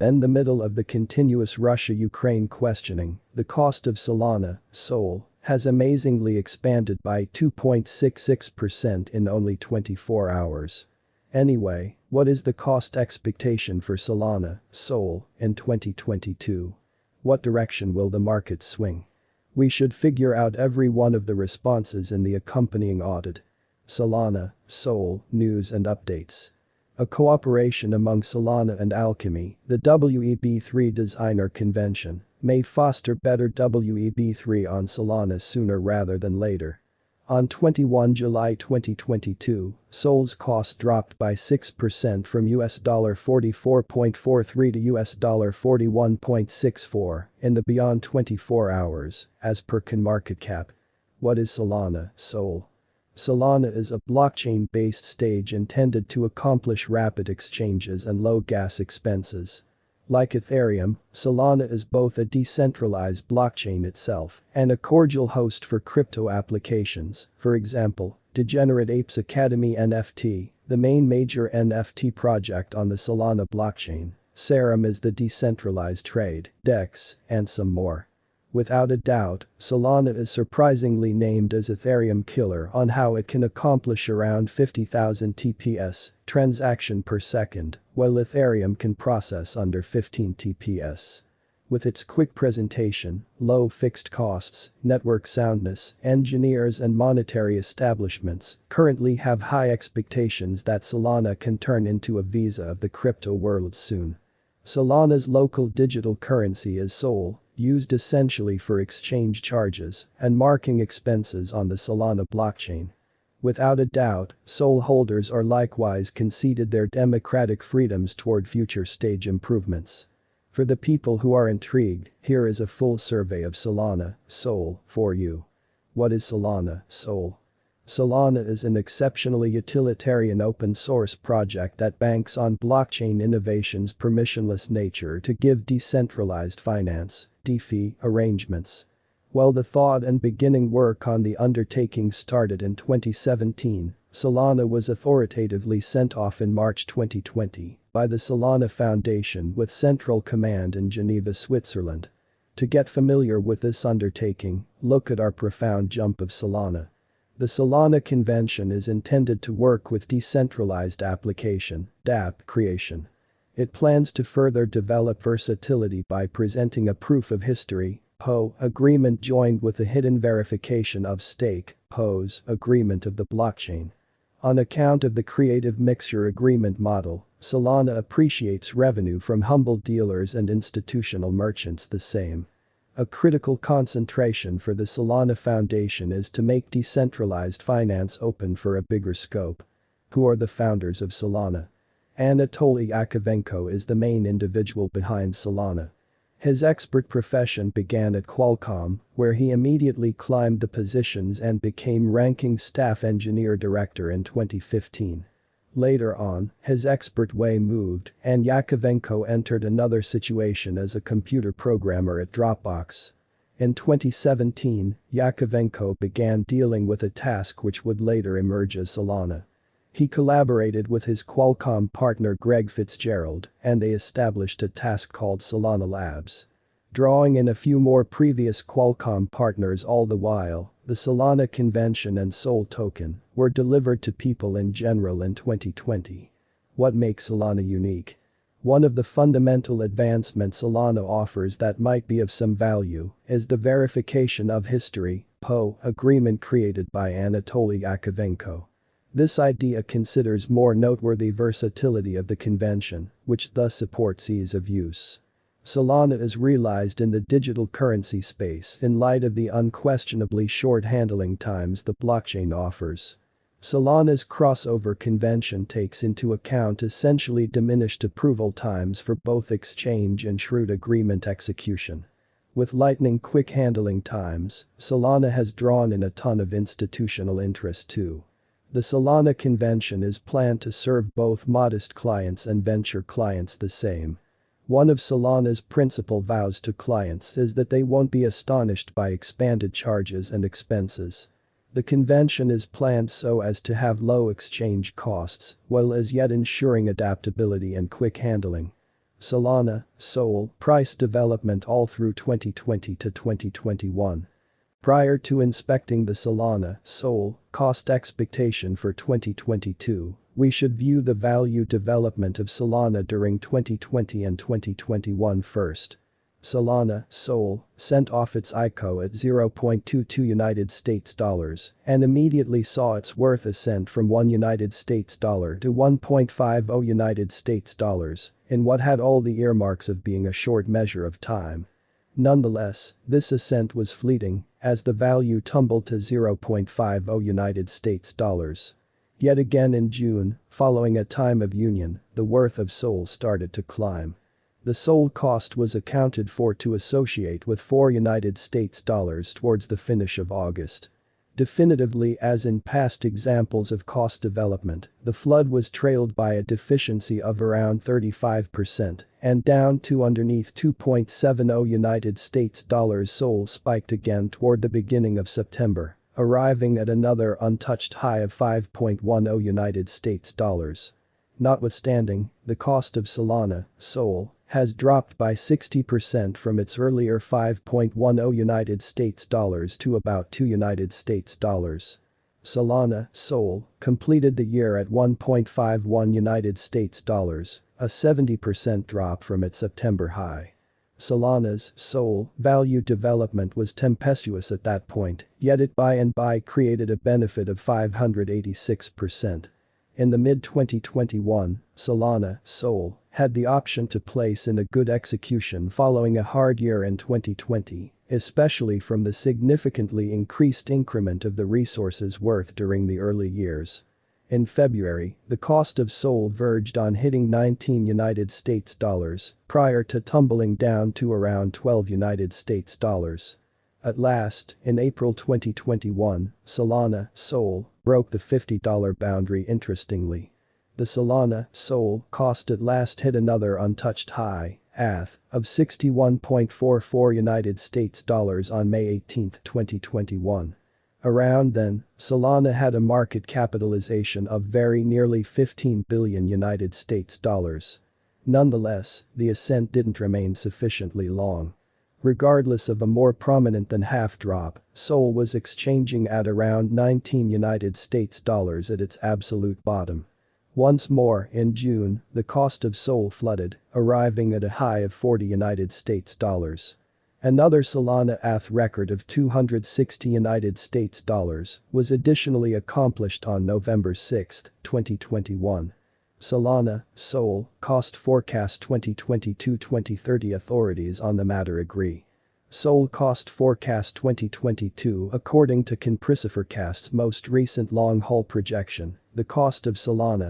In the middle of the continuous Russia-Ukraine questioning, the cost of Solana, SOL, has amazingly expanded by 2.66% in only 24 hours. Anyway, what is the cost expectation for Solana, SOL, in 2022? What direction will the market swing? We should figure out every one of the responses in the accompanying audit. Solana, SOL, news and updates. A cooperation among Solana and Alchemy, the Web3 Designer Convention, may foster better Web3 on Solana sooner rather than later. On 21 July 2022, SOL's cost dropped by 6% from $44.43 to $41.64 in the beyond 24 hours, as per CoinMarketCap. What is Solana, SOL? Solana is a blockchain-based stage intended to accomplish rapid exchanges and low gas expenses. Like Ethereum, Solana is both a decentralized blockchain itself and a cordial host for crypto applications, for example, Degenerate Apes Academy NFT, the main major NFT project on the Solana blockchain, Serum is the decentralized trade, DEX, and some more. Without a doubt, Solana is surprisingly named as Ethereum killer on how it can accomplish around 50,000 TPS, transaction per second, while Ethereum can process under 15 TPS. With its quick presentation, low fixed costs, network soundness, engineers and monetary establishments currently have high expectations that Solana can turn into a Visa of the crypto world soon. Solana's local digital currency is SOL, used essentially for exchange charges and marking expenses on the Solana blockchain. Without a doubt, SOL holders are likewise conceded their democratic freedoms toward future stage improvements. For the people who are intrigued, here is a full survey of Solana, SOL, for you. What is Solana, SOL? Solana is an exceptionally utilitarian open-source project that banks on blockchain innovation's permissionless nature to give decentralized finance (DeFi) arrangements. While the thought and beginning work on the undertaking started in 2017, Solana was authoritatively sent off in March 2020 by the Solana Foundation with central command in Geneva, Switzerland. To get familiar with this undertaking, look at our profound jump of Solana. The Solana Convention is intended to work with decentralized application (dApp) creation. It plans to further develop versatility by presenting a proof of history (PO) agreement joined with the hidden verification of stake (POS) agreement of the blockchain. On account of the creative mixture agreement model, Solana appreciates revenue from humble dealers and institutional merchants the same. A critical concentration for the Solana Foundation is to make decentralized finance open for a bigger scope. Who are the founders of Solana? Anatoly Yakovenko is the main individual behind Solana. His expert profession began at Qualcomm, where he immediately climbed the positions and became ranking staff engineer director in 2015. Later on, his expert way moved, and Yakovenko entered another situation as a computer programmer at Dropbox. In 2017, Yakovenko began dealing with a task which would later emerge as Solana. He collaborated with his Qualcomm partner Greg Fitzgerald, and they established a task called Solana Labs. Drawing in a few more previous Qualcomm partners all the while, the Solana Convention and SOL token were delivered to people in general in 2020. What makes Solana unique? One of the fundamental advancements Solana offers that might be of some value is the verification of history (PO) agreement created by Anatoly Yakovenko. This idea considers more noteworthy versatility of the convention, which thus supports ease of use. Solana is realized in the digital currency space in light of the unquestionably short handling times the blockchain offers. Solana's crossover convention takes into account essentially diminished approval times for both exchange and shrewd agreement execution. With lightning-quick handling times, Solana has drawn in a ton of institutional interest too. The Solana convention is planned to serve both modest clients and venture clients the same. One of Solana's principal vows to clients is that they won't be astonished by expanded charges and expenses. The convention is planned so as to have low exchange costs, while as yet ensuring adaptability and quick handling. Solana, Sol, price development all through 2020 to 2021. Prior to inspecting the Solana, Sol, cost expectation for 2022, we should view the value development of Solana during 2020 and 2021 first. Solana, Sol, sent off its ICO at 0.22 United States dollars and immediately saw its worth ascend from 1 United States dollar to 1.50 United States dollars in what had all the earmarks of being a short measure of time. Nonetheless, this ascent was fleeting as the value tumbled to 0.50 United States dollars. Yet again in June, following a time of union, the worth of Sol started to climb. The Sol cost was accounted for to associate with 4 United States dollars towards the finish of August. Definitively, as in past examples of cost development, the flood was trailed by a deficiency of around 35% and down to underneath 2.70 United States dollars. Sol spiked again toward the beginning of September, arriving at another untouched high of 5.10 United States dollars. Notwithstanding, the cost of Solana, Sol, has dropped by 60% from its earlier 5.10 United States dollars to about 2 United States dollars. Solana, Sol, completed the year at 1.51 United States dollars, a 70% drop from its September high. Solana's, Sol, value development was tempestuous at that point, yet it by and by created a benefit of 586%. In the mid-2021, Solana, Sol, had the option to place in a good execution following a hard year in 2020, especially from the significantly increased increment of the resource's worth during the early years. In February, the cost of Sol verged on hitting 19 United States dollars prior to tumbling down to around 12 United States dollars. At last, in April 2021, Solana, Sol, broke the $50 boundary. Interestingly, the Solana, Sol, cost at last hit another untouched high, ATH, of 61.44 United States dollars on May 18, 2021. Around then, Solana had a market capitalization of very nearly 15 billion United States dollars. Nonetheless, the ascent didn't remain sufficiently long. Regardless of a more prominent than half drop, Sol was exchanging at around 19 United States dollars at its absolute bottom. Once more, in June, the cost of Sol flooded, arriving at a high of 40 United States dollars. Another Solana ATH record of 260 United States dollars was additionally accomplished on November 6, 2021. Solana, Sol, cost forecast 2022-2030 authorities on the matter agree. Sol cost forecast 2022 according to Compressiforecast's most recent long-haul projection, the cost of Solana,